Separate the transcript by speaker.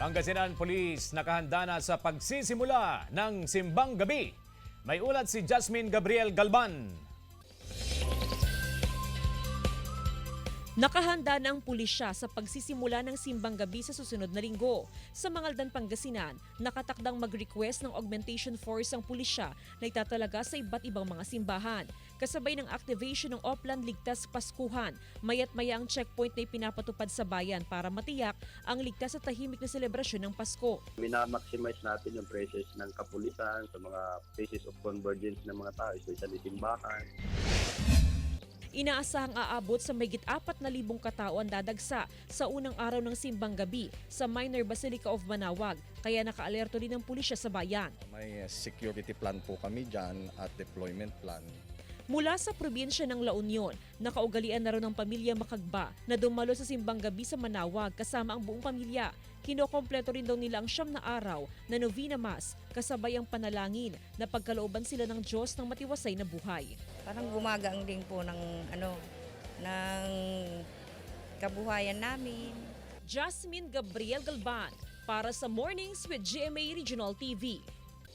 Speaker 1: Pangasinan Police nakahanda na sa pagsisimula ng Simbang Gabi. May ulat si Jasmine Gabriel Galban.
Speaker 2: Nakahanda na ang pulisya sa pagsisimula ng Simbang Gabi sa susunod na linggo. Sa Mangaldan, Pangasinan, nakatakdang mag-request ng augmentation force ang pulisya na itatalaga sa iba't ibang mga simbahan. Kasabay ng activation ng Oplan Ligtas Paskuhan, mayat maya ang checkpoint na ipinapatupad sa bayan para matiyak ang ligtas at tahimik na selebrasyon ng Pasko.
Speaker 3: Minamaximize natin yung presence ng kapulisan sa mga places of convergence ng mga tao, especially simbahan.
Speaker 2: Inaasahang aabot sa mahigit 4,000 katao ang dadagsa sa unang araw ng Simbang Gabi sa Minor Basilica of Manaoag, kaya nakaalerto din ang pulisya sa bayan.
Speaker 4: May security plan po kami dyan at deployment plan.
Speaker 2: Mula sa probinsya ng La Union, nakaugalian na rin ng pamilya Makagba na dumalo sa Simbang Gabi sa Manaoag kasama ang buong pamilya. Kinokompleto rin daw nila ang 9 na araw na Novena Mass kasabay ang panalangin na pagkalooban sila ng Diyos ng matiwasay na buhay.
Speaker 5: Parang gumagang din po ng kabuhayan namin.
Speaker 2: Jasmine Gabriel Galban para sa Mornings with GMA Regional TV.